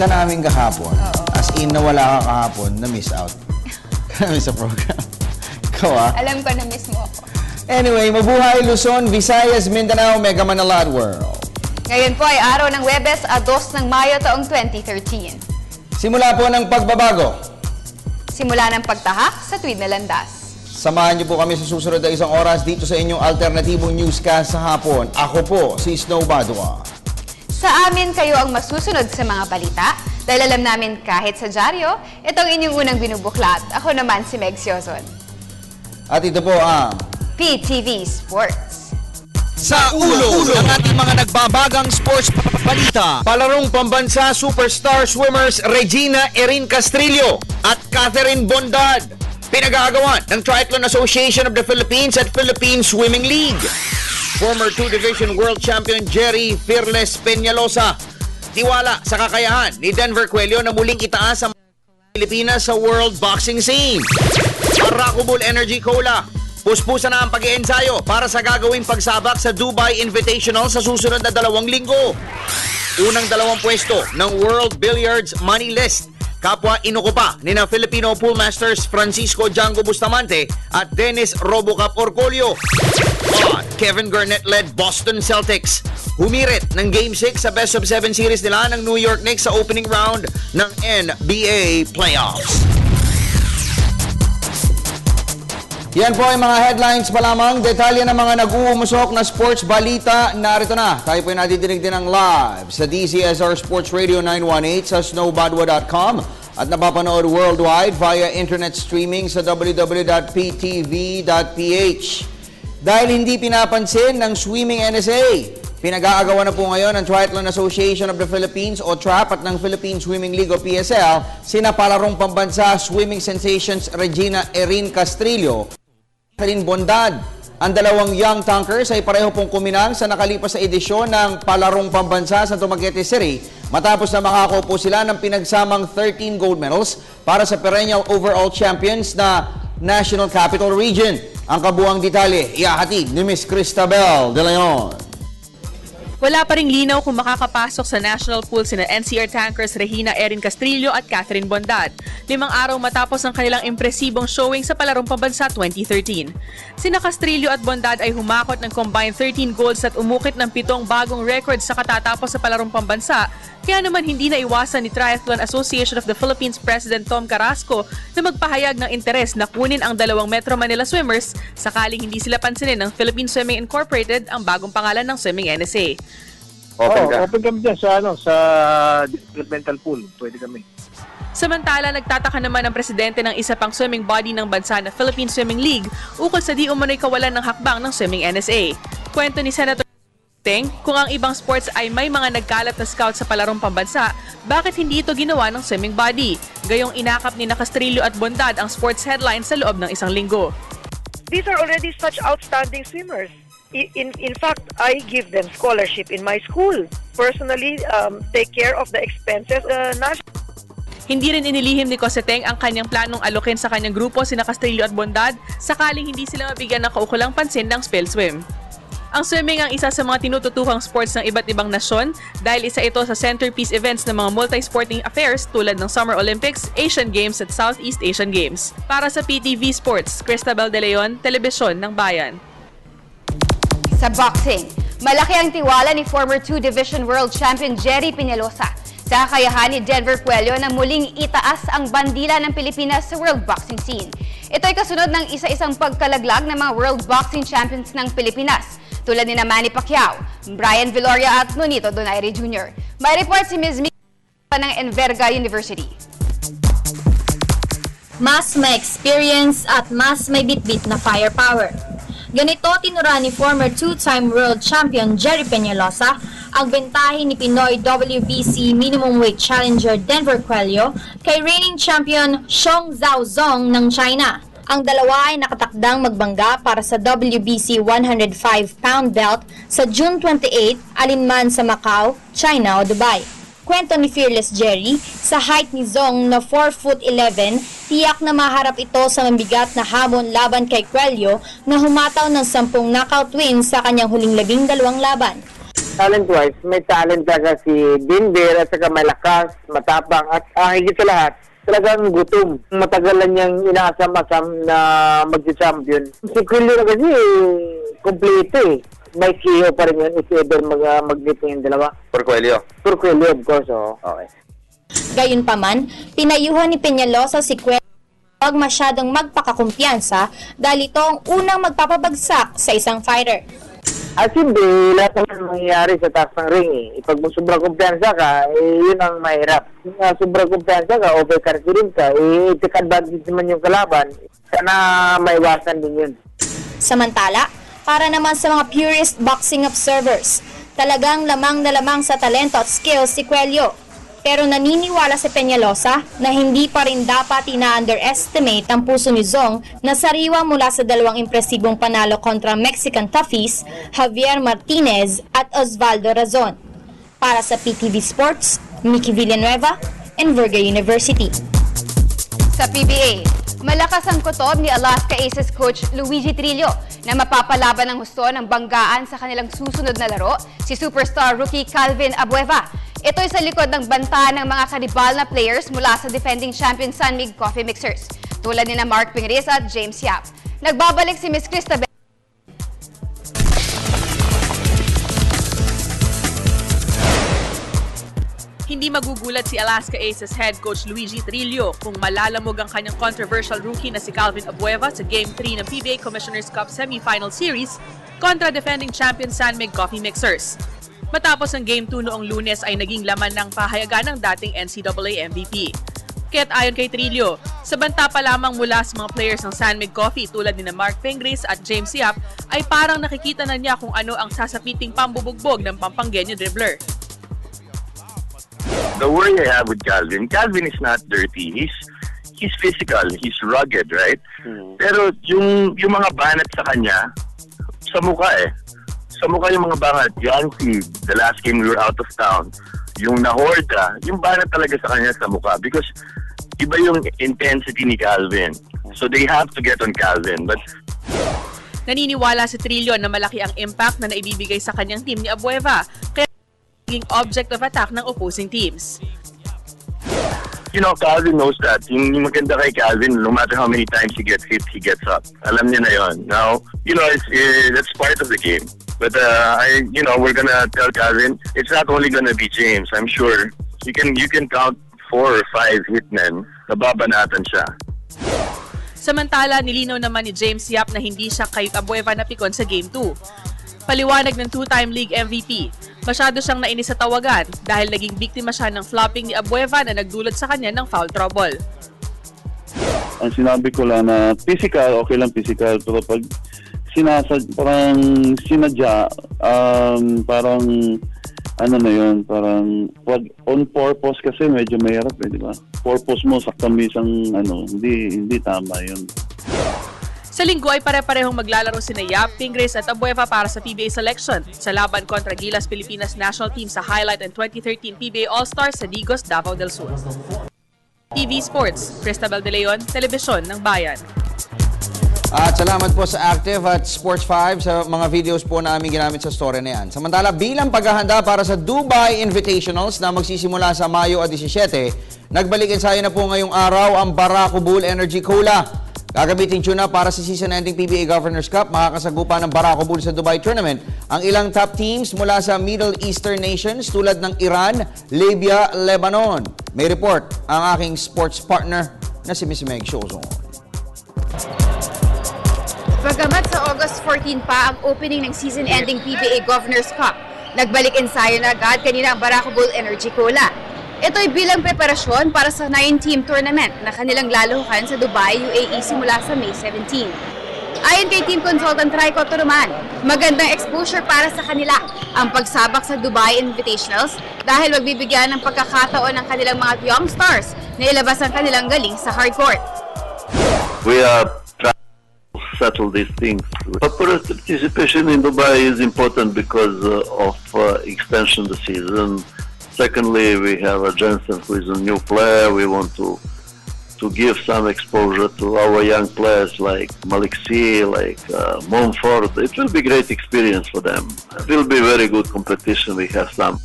ka namin kahapon. As in, nawala ka kahapon, na-miss out. Na-miss sa program. Ikaw Alam ko, na-miss mo ako. Anyway, mabuhay Luzon, Visayas, Mindanao, Mega Manila World. Ngayon po ay araw ng Huwebes, 2 ng Mayo taong 2013. Simula po ng pagbabago. Simula ng pagtahak sa tuwid na landas. Samahan niyo po kami sa susunod na isang oras dito sa inyong alternatibong newscast sa hapon. Ako po, si Snow Badua. Sa amin kayo ang masusunod sa mga balita dahil alam namin kahit sa dyaryo, ito ang inyong unang binubuklat. Ako naman si Meg Siozon. At ito po ang PTV Sports. Sa ulo ng ating mga nagbabagang sports balita, palarong pambansa superstar swimmers Regina Erin Castrillo at Catherine Bondad. Pinag-aagawan ng Triathlon Association of the Philippines at Philippine Swimming League. Former 2-division world champion Jerry Fearless Peñalosa. Tiwala sa kakayahan ni Denver Cuello na muling itaas ang Pilipinas sa world boxing scene. Araco Bull Energy Cola. Puspusan na ang pag-iensayo para sa gagawing pagsabak sa Dubai Invitational sa susunod na 2 linggo. Unang 2 pwesto ng World Billiards Money List. Kapwa inukupa ni na Filipino Pool Masters Francisco Django Bustamante at Dennis Robocap Orcolio. At Kevin Garnett-led Boston Celtics humirit ng Game 6 sa Best of 7 series nila ng New York Knicks sa opening round ng NBA Playoffs. Yan po ay mga headlines pa lamang. Detalye ng mga nag-uumusok na sports balita. Narito na. Tayo po ay nadidinig din ang live sa DZSR Sports Radio 918 sa snowbadwa.com at napapanood worldwide via internet streaming sa www.ptv.ph. Dahil hindi pinapansin ng Swimming NSA, pinag-aagawan na po ngayon ng Triathlon Association of the Philippines o TRAP at ng Philippine Swimming League o PSL sina palarong pambansa swimming sensations Regina Erin Castrillo Catherine Bondad. Ang 2 young tankers ay pareho pong kuminang sa nakalipas na edisyon ng palarong pambansa sa Dumaguete City matapos na makako po sila ng pinagsamang 13 gold medals para sa perennial overall champions na National Capital Region. Ang kabuang detalye, ihahatid ni Miss Cristabel De Leon. Wala pa ring linaw kung makakapasok sa national pool sina NCR tankers Regina Erin Castrillo at Catherine Bondad, 5 araw matapos ang kanilang impresibong showing sa Palarong Pambansa 2013. Sina Castrillo at Bondad ay humakot ng combined 13 golds at umukit ng 7 bagong records sa katatapos sa Palarong Pambansa, kaya naman hindi na iwasan ni Triathlon Association of the Philippines President Tom Carrasco na magpahayag ng interes na kunin ang 2 Metro Manila swimmers sakaling hindi sila pansinin ng Philippine Swimming Incorporated, ang bagong pangalan ng Swimming NSA. Open kami dyan sa developmental pool. Pwede kami. Samantala, nagtataka naman ang presidente ng isa pang swimming body ng bansa na Philippine Swimming League ukol sa di umano'y kawalan ng hakbang ng Swimming NSA. Kwento ni Senator Teng, kung ang ibang sports ay may mga nagkalat na scout sa palarong pambansa, bakit hindi ito ginawa ng swimming body? Gayong inakap ni Castrillo at Bondad ang sports headlines sa loob ng 1 linggo. These are already such outstanding swimmers. In fact, I give them scholarship in my school. Personally, take care of the expenses. Hindi rin inilihim ni Coseteng ang kanyang planong alokin sa kanyang grupo sina Castrillo at Bondad sakaling hindi sila mabigyan ng kaukulang pansin ng Spill Swim. Ang swimming ang isa sa mga tinututuhang sports ng iba't ibang nasyon dahil isa ito sa centerpiece events ng mga multi-sporting affairs tulad ng Summer Olympics, Asian Games at Southeast Asian Games. Para sa PTV Sports, Cristabel De Leon, Telebisyon ng Bayan. Sa boxing, malaki ang tiwala ni former 2-division world champion Jerry Peñalosa sa kakayahan ni Denver Cuello na muling itaas ang bandila ng Pilipinas sa world boxing scene. Ito ay kasunod ng isa-isang pagkalaglag ng mga world boxing champions ng Pilipinas tulad ni Manny Pacquiao, Brian Viloria at Nonito Donaire Jr. May report si Ms. Mika ng Enverga University. Mas may experience at mas may bitbit na firepower. Ganito tinura ni former 2-time world champion Jerry Peñalosa ang bentahe ni Pinoy WBC minimum weight challenger Denver Cuello kay reigning champion Xiong Zhaozong ng China. Ang dalawa ay nakatakdang magbangga para sa WBC 105-pound belt sa June 28 alinman sa Macau, China o Dubai. Kwento ni Fearless Jerry, sa height ni Zong na 4'11", tiyak na maharap ito sa mabigat na hamon laban kay Cuello na humataw ng 10 knockout wins sa kanyang huling 12 laban. talent-wise, may talent talaga si Binder at saka may lakas, matapang at higit sa lahat, talagang gutom. Matagalan niyang inaasam-asam na mag-champion. Si Quilio na kasi, kompleto eh. May kiyo pa rin yun if ever mag-meet yung dalawa. For Coelho. For Quilio, of course, oh. Okay. Gayunpaman, pinayuhan ni Peñalosa si Cuello huwag masyadong magpakakumpiyansa dahil ito ang unang magpapabagsak sa isang fighter. At hindi, lahat naman mangyayari sa taas ng ring eh. Pag sobrang kumpiyansa ka, yun ang mahirap. Kung sobrang kumpiyansa ka, overconfident ka, take advantage naman yung kalaban, sana maiwasan din yun. Samantala, para naman sa mga purist boxing observers, talagang lamang na lamang sa talento at skills si Cuello. Pero naniniwala si Peñalosa na hindi pa rin dapat ina-underestimate ang puso ni Zong na sariwa mula sa dalawang impresibong panalo kontra Mexican toughies, Javier Martinez at Osvaldo Razon. Para sa PTV Sports, Mickey Villanueva, Enverga University. Sa PBA, malakas ang kutob ni Alaska Aces coach Luigi Trillo na mapapalaban ng husto ng banggaan sa kanilang susunod na laro, si superstar rookie Calvin Abueva. Ito'y sa likod ng banta ng mga karibal na players mula sa defending champion San Mig Coffee Mixers, tulad ni na Mark Pingris at James Yap. Nagbabalik si Miss Cristabel. Hindi magugulat si Alaska Aces head coach Luigi Trillo kung malalamog ang kanyang controversial rookie na si Calvin Abueva sa Game 3 ng PBA Commissioner's Cup Semi-Final Series kontra defending champion San Mig Coffee Mixers. Matapos ang Game 2 noong Lunes ay naging laman ng pahayagan ng dating NCAA MVP. Kaya't ayon kay Trillo, sa banta pa lamang mula sa mga players ng San Mig Coffee tulad ni Mark Pingris at James Yap ay parang nakikita na niya kung ano ang sasapiting pambubugbog ng Pampanggenyo dribbler. The worry I have with Calvin is not dirty. He's physical, he's rugged, right? Pero yung mga banat sa kanya, sa mukha eh. Sa mukha yung mga banat, Yancy, the last game we were out of town, yung Nahorda, yung banat talaga sa kanya sa mukha because iba yung intensity ni Calvin. So they have to get on Calvin. But naniniwala si Trillo na malaki ang impact na naibibigay sa kanyang team ni Abueva, kaya naging object of attack ng opposing teams. You know, Calvin knows that. Yung maganda kay Calvin, no matter how many times he gets hit, he gets up. Alam niya na yon. Now, you know, that's part of the game. But we're gonna tell Calvin, it's not only gonna be James. I'm sure you can count 4 or 5 hitmen na babanatan siya. Samantala, nilinaw naman ni James Yap na hindi siya kay Abueva napikon sa Game 2. Paliwanag ng 2-time league MVP, masyado siyang nainis sa tawagan dahil naging biktima siya ng flopping ni Abueva na nagdulot sa kanya ng foul trouble. Ang sinabi ko lang na physical, okay lang physical, pero pag parang sinadya, parang ano na yun, parang pag on purpose kasi medyo mahirap eh, di ba? Purpose mo, saktan mo isang hindi tama yun. Sa linggo ay pare-parehong maglalaro sina Yap, Pingris at Abueva para sa PBA selection sa laban kontra Gilas Pilipinas National Team sa highlight ng 2013 PBA All-Stars sa Digos, Davao del Sur. TV Sports, Cristabel De Leon, Telebisyon ng Bayan. At salamat po sa Active at Sports 5 sa mga videos po na aming ginamit sa story na yan. Samantala, bilang paghahanda para sa Dubai Invitationals na magsisimula sa Mayo 17, nagbalik ensayo na po ngayong araw ang Barako Bull Energy Cola. Gagamitin tuna para sa season-ending PBA Governors Cup, makakasagupa ng Barako Bull sa Dubai Tournament ang ilang top teams mula sa Middle Eastern nations tulad ng Iran, Libya, Lebanon. May report ang aking sports partner na si Miss Meg Shozon. Bagamat sa August 14 pa ang opening ng season-ending PBA Governors Cup, nagbalik ensayo na agad kanina ang Barako Bull Energy Cola. Ito'y bilang preparasyon para sa 9-team tournament na kanilang lalahukan sa Dubai, UAE simula sa May 17. Ayon kay team consultant Raiko Turuman, magandang exposure para sa kanila ang pagsabak sa Dubai Invitationals dahil magbibigyan ng pagkakataon ng kanilang mga young stars na ilabas ang kanilang galing sa hardcourt. We are trying to settle these things. But participation in Dubai is important because of extension of the season. Secondly, we have a Jensen who is a new player. We want to give some exposure to our young players like Malik C, like Monfort. It will be great experience for them. It will be very good competition. We have some.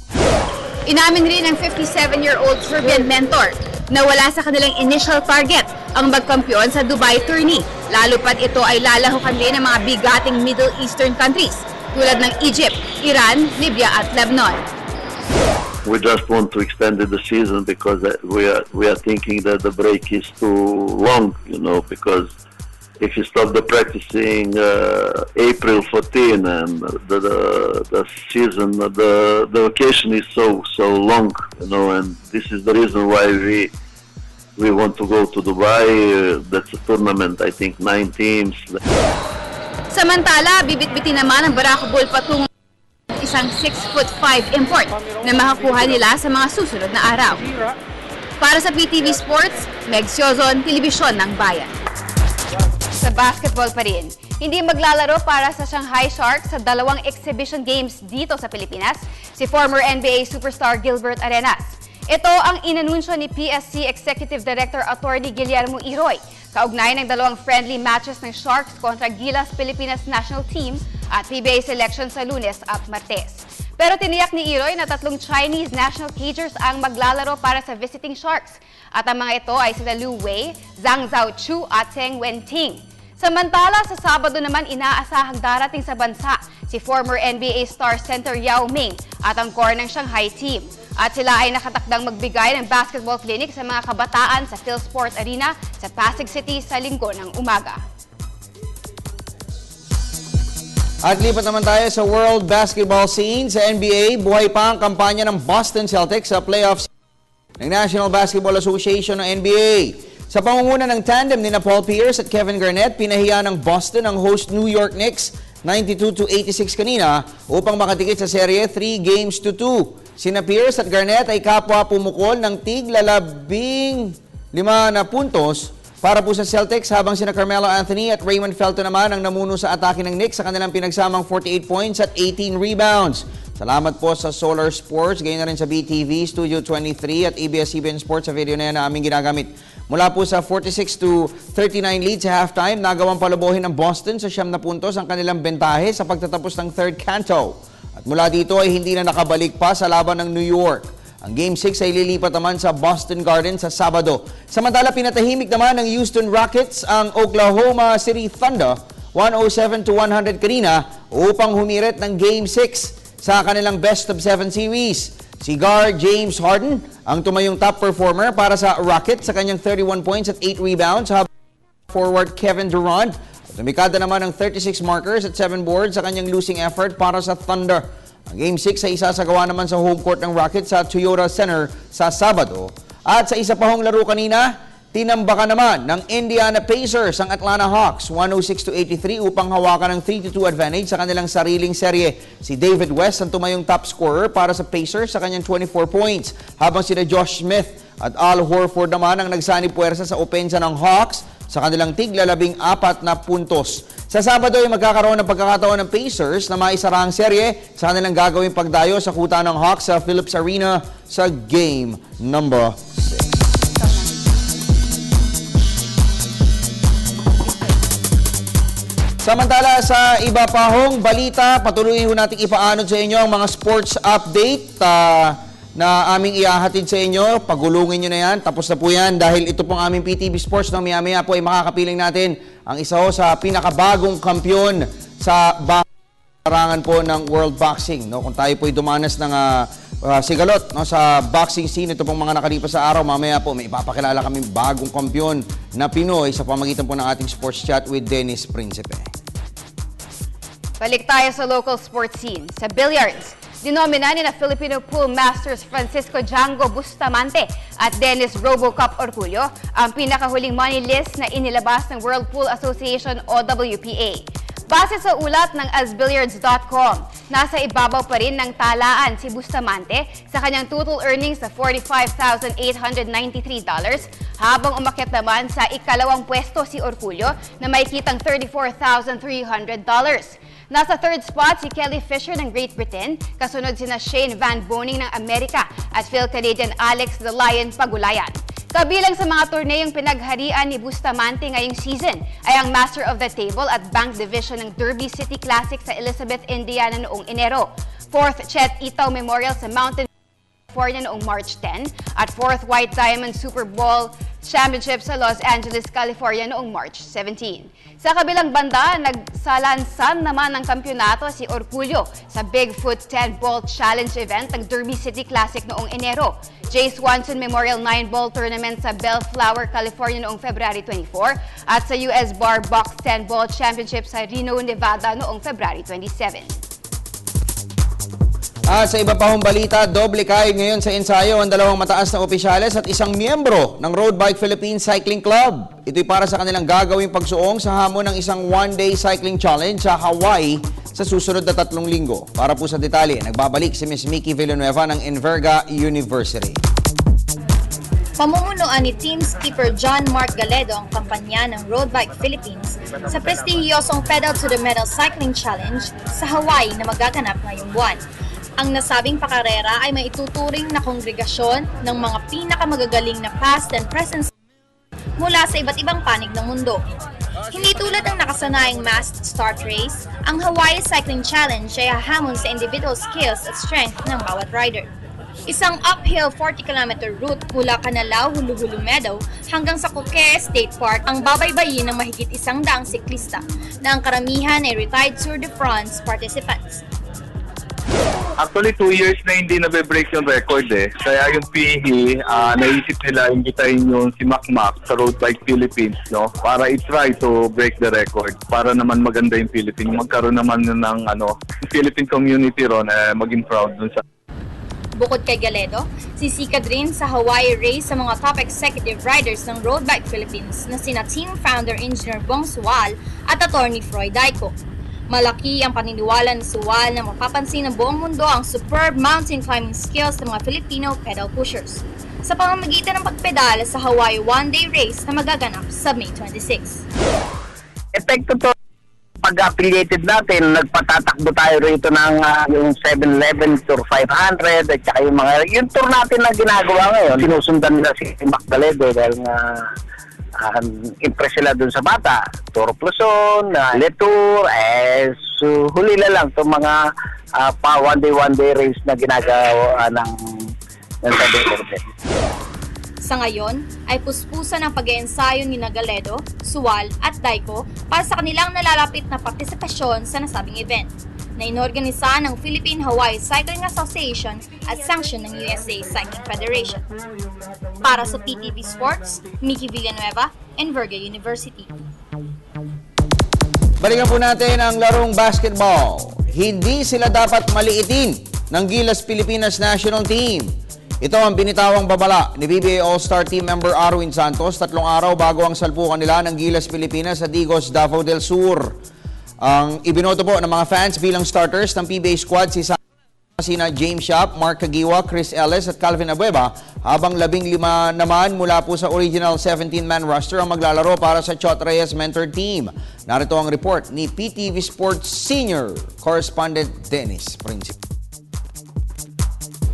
Inamin rin ng 57-year-old Serbian mentor na wala sa kanilang initial target ang magkampiyon sa Dubai tourney. Lalo pat ito ay lalahukan din ng mga bigating Middle Eastern countries tulad ng Egypt, Iran, Libya at Lebanon. We just want to extend the season because we are thinking that the break is too long, because if you stop the practicing April 14 and the season, the vacation is so long, and this is the reason why we want to go to Dubai. That's a tournament, I think 9 teams. Samantala, bibit-bitin naman ang Barakabul patungo isang 6'5" import na makakuha nila sa mga susunod na araw. Para sa PTV Sports, Meg Siozon, Telebisyon ng Bayan. Sa basketball pa rin, hindi maglalaro para sa Shanghai Sharks sa 2 exhibition games dito sa Pilipinas si former NBA superstar Gilbert Arenas. Ito ang inanunsyo ni PSC Executive Director Attorney Guillermo Iroy kaugnay ng 2 friendly matches ng Sharks kontra Gilas Pilipinas National Team at PBA selection sa Lunes at Martes. Pero tiniyak ni Iroy na 3 Chinese national cagers ang maglalaro para sa visiting Sharks at ang mga ito ay sina Liu Wei, Zhang Zhaochu at Zheng Wenting. Samantala, sa Sabado naman inaasahang darating sa bansa si former NBA star center Yao Ming at ang core ng Shanghai team. At sila ay nakatakdang magbigay ng basketball clinic sa mga kabataan sa PhilSport Arena sa Pasig City sa Linggo ng umaga. At lipat naman tayo sa world basketball scene. Sa NBA, buhay pa ang kampanya ng Boston Celtics sa playoffs ng National Basketball Association ng NBA. Sa pangunguna ng tandem ni Paul Pierce at Kevin Garnett, pinahiya ng Boston ang host New York Knicks 92-86 kanina upang makatikit sa serye 3-2. Sina Pierce at Garnett ay kapwa pumukol ng tig-15 na puntos para po sa Celtics, habang sina Carmelo Anthony at Raymond Felton naman ang namuno sa atake ng Knicks sa kanilang pinagsamang 48 points at 18 rebounds. Salamat po sa Solar Sports, gayon na rin sa BTV, Studio 23 at ABS-CBN Sports sa video na yan na aming ginagamit. Mula po sa 46-39 lead sa halftime, nagawang palubuhin ng Boston sa 9 puntos ang kanilang bentahe sa pagtatapos ng third canto. At mula dito ay hindi na nakabalik pa sa laban ng New York. Ang Game 6 ay lilipat naman sa Boston Garden sa Sabado. Samantala, pinatahimik naman ng Houston Rockets ang Oklahoma City Thunder 107-100 kanina upang humirit ng Game 6 sa kanilang Best of 7 series. Si guard James Harden ang tumayong top performer para sa Rockets sa kanyang 31 points at 8 rebounds, habang forward Kevin Durant lumikada naman ng 36 markers at 7 boards sa kanyang losing effort para sa Thunder. Ang Game 6 ay isasagawa naman sa home court ng Rockets sa Toyota Center sa Sabado. At sa isa pa hong laro kanina, tinambakan naman ng Indiana Pacers ang Atlanta Hawks 106-83 upang hawakan ng 3-2 advantage sa kanilang sariling serye. Si David West ang tumayong top scorer para sa Pacers sa kanyang 24 points, habang sina Josh Smith at Al Horford naman ang nagsani puwersa sa opensa ng Hawks sa kanilang tig-14 na puntos. Sa Sabado ay magkakaroon ng pagkakataon ng Pacers na maisara ang serye sa kanilang gagawing pagdayo sa kuta ng Hawks sa Phillips Arena sa Game number 6. Samantala, sa iba pa hong balita, patuloy ho natin ipaanod sa inyo ang mga sports update na aming iahatid sa inyo. Pagulungin nyo na yan. Tapos na po yan dahil ito pong aming PTV Sports. Maya-maya po ay makakapiling natin ang isa ho sa pinakabagong kampyon sa larangan po ng World Boxing. Kung tayo po ay dumanas ng sigalot sa boxing scene, ito pong mga nakalipas sa araw, mamaya po may ipapakilala kami bagong kampyon na Pinoy sa pamagitan po ng ating sports chat with Dennis Principe. Balik tayo sa local sports scene. Sa billiards, dinomina ni na Filipino Pool Masters Francisco Django Bustamante at Dennis Robocup Orculio ang pinakahuling money list na inilabas ng World Pool Association o WPA. Base sa ulat ng asbilliards.com, nasa ibabaw pa rin ng talaan si Bustamante sa kanyang total earnings na $45,893 habang umakyat naman sa ikalawang pwesto si Orculio na may kitang $34,300. Nasa third spot si Kelly Fisher ng Great Britain, kasunod sina Shane Van Boning ng Amerika at Phil Canadian Alex the Lion Pagulayan. Kabilang sa mga turneyong pinagharian ni Bustamante ngayong season ay ang Master of the Table at Bank Division ng Derby City Classic sa Elizabeth, Indiana noong Enero, 4th Chet Itaw Memorial sa Mountain California noong March 10 at 4th White Diamond Super Bowl Championship sa Los Angeles, California noong March 17. Sa kabilang banda, nagsalansan naman ng kampyonato si Orculio sa Bigfoot 10 Ball Challenge event ng Derby City Classic noong Enero, J. Swanson Memorial 9 Ball Tournament sa Bellflower, California noong February 24 at sa US Bar Box 10 Ball Championship sa Reno, Nevada noong February 27. Sa iba pa hong balita, doble kayo ngayon sa ensayo ang dalawang mataas na opisyales at isang miyembro ng Road Bike Philippines Cycling Club. Ito'y para sa kanilang gagawing pagsuong sa hamon ng isang one-day cycling challenge sa Hawaii sa susunod na 3 linggo. Para po sa detalye, nagbabalik si Ms. Mickey Villanueva ng Enverga University. Pamumunuan ni team skipper John Mark Galedo ang kampanya ng Road Bike Philippines sa prestihiyosong Pedal to the Metal Cycling Challenge sa Hawaii na magaganap ngayong buwan. Ang nasabing pakarera ay maituturing na kongregasyon ng mga pinakamagagaling na past and present mula sa iba't ibang panig ng mundo. Hindi tulad ng nakasanayang massed start race, ang Hawaii Cycling Challenge ay hahamon sa individual skills at strength ng bawat rider. Isang uphill 40-kilometer route mula Canalao, Hulu-Hulu Meadow hanggang sa Coquet State Park ang babaybayin ng mahigit 100 siklista na ang karamihan ay retired Tour de France participants. Actually, 2 years na hindi na-break yung record eh. Kaya yung PE, naisip nila imbitahin yung si Macmac sa Road Bike Philippines, no? Para i-try to break the record. Para naman maganda yung Philippines. Magkaroon naman ng Philippine community ron, maging proud dun sa... Bukod kay Galedo, sisikad rin sa Hawaii race sa mga top executive riders ng Road Bike Philippines na sina team founder Engineer Bong Sual at attorney Froy Daico. Malaki ang paniniwala ni Sual na mapapansin ng buong mundo ang superb mountain climbing skills ng mga Filipino pedal pushers sa pamamagitan ng pagpedal sa Hawaii one-day race na magaganap sa May 26. Epekto to pag-affiliated natin, nagpatatakbo tayo rito ng yung 711 Tour 500 at saka yung tour natin na ginagawa ngayon. Sinusundan nila si Macdaledo dahil nga impress sila dun sa bata. Tour Pluson, Letour, so huli na lang itong mga one-day race na ginagawa ng Sabi. Sa ngayon, ay puspusan ang pag-iensayo ni Galedo, Sual at Daico para sa kanilang nalalapit na partisipasyon sa nasabing event na inorganisa ng Philippine-Hawaii Cycling Association at sanction ng USA Cycling Federation. Para sa PTV Sports, Mickey Villanueva, Enverga University. Balikan po natin ang larong basketball. Hindi sila dapat maliitin ng Gilas Pilipinas National Team. Ito ang binitawang babala ni PBA All-Star Team member Arwin Santos 3 araw bago ang salpukan nila ng Gilas Pilipinas sa Digos, Davao del Sur. Ang ibinoto po ng mga fans bilang starters ng PBA squad sina James Shop, Mark Kagiwa, Chris Ellis at Calvin Abueva, habang 15 naman mula po sa original 17-man roster ang maglalaro para sa Chot Reyes mentored team. Narito ang report ni PTV Sports Senior Correspondent Dennis Principe.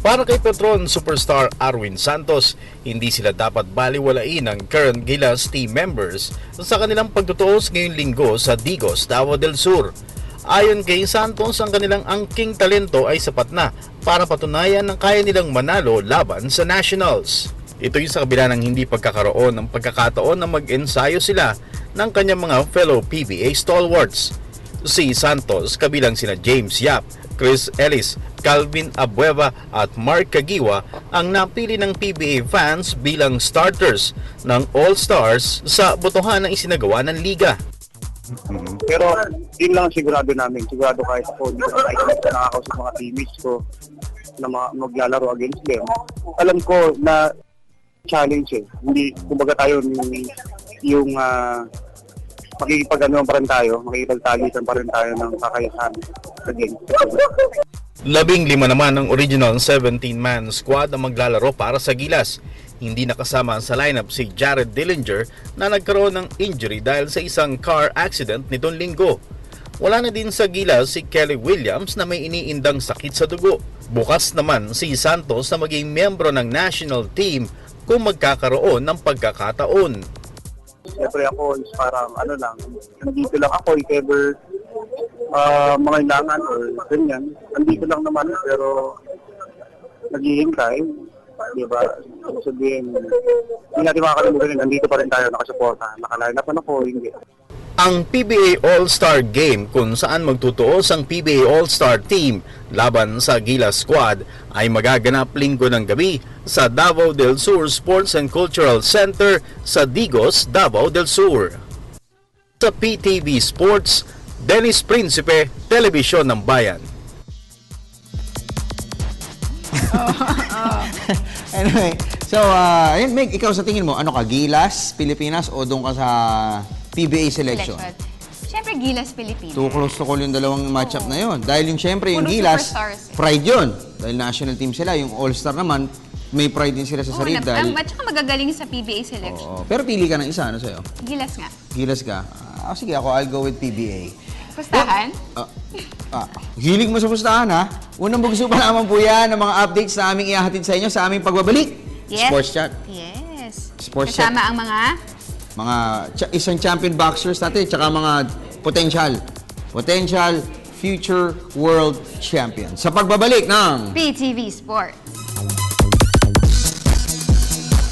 Para kay Petron superstar Arwin Santos, hindi sila dapat baliwalain ng current Gilas team members sa kanilang pagtutuos ngayong linggo sa Digos, Davao del Sur. Ayon kay Santos, ang kanilang angking talento ay sapat na para patunayan na kaya nilang manalo laban sa Nationals. Ito yung sa kabila ng hindi pagkakaroon ng pagkakataon na mag-ensayo sila ng kanyang mga fellow PBA stalwarts. Si Santos kabilang sina James Yap, Chris Ellis, Calvin Abueva at Mark Kagiwa ang napili ng PBA fans bilang starters ng All-Stars sa botohan na isinagawa ng liga. Pero yun lang sigurado namin. Sigurado kahit ako hindi ko nakakausap mga teammates ko na maglalaro against them. Alam ko na challenge eh. Hindi, kumbaga tayo yung makikipag-ano pa rin tayo, makikipagtalisan pa rin tayo ng kakayahan against. 15 naman ang original 17-man squad na maglalaro para sa Gilas. Hindi nakasama sa lineup si Jared Dillinger na nagkaroon ng injury dahil sa isang car accident nitong linggo. Wala na din sa Gilas si Kelly Williams na may iniindang sakit sa dugo. Bukas naman si Santos na maging miyembro ng national team kung magkakaroon ng pagkakataon. Siyempre ako is parang ano lang, nandito lang ako if ever mga ilangan or ganyan. Nandito lang naman pero naghihintay, di ba? Sabihin, hindi natin makakalimutan, nandito pa rin tayo, nakasuporta. Nakaline up ako, hindi. Ang PBA All-Star Game kung saan magtutuos ang PBA All-Star Team laban sa Gilas Squad ay magaganap Linggo ng gabi sa Davao del Sur Sports and Cultural Center sa Digos, Davao del Sur. Sa PTV Sports, Dennis Principe, Telebisyon ng Bayan. Anyway, so, ayun, Meg, ikaw sa tingin mo, ano ka, Gilas, Pilipinas o doon ka sa PBA selection? Siyempre, Gilas, Pilipinas. Too close to call yung dalawang matchup na yun. Dahil yung siyempre, yung Puro Gilas, superstars. pride yun. Dahil national team sila, yung All-Star naman, may pride din sila sa sarili. Dahil... At saka magagaling sa PBA selection. Oo, pero pili ka ng isa, ano sa'yo? Gilas nga. Gilas ka? Sige, I'll go with PBA. Pustahan? Hilig mo sa pustahan, ha? Unang bugso pa naman po yan ng mga updates na aming ihahatid sa inyo sa aming pagbabalik. Yes. Sports Chat. Yes. Sports Chat. Kasama ang mga... Isang champion boxers natin, tsaka mga potential future world champion. Sa pagbabalik ng PTV Sport.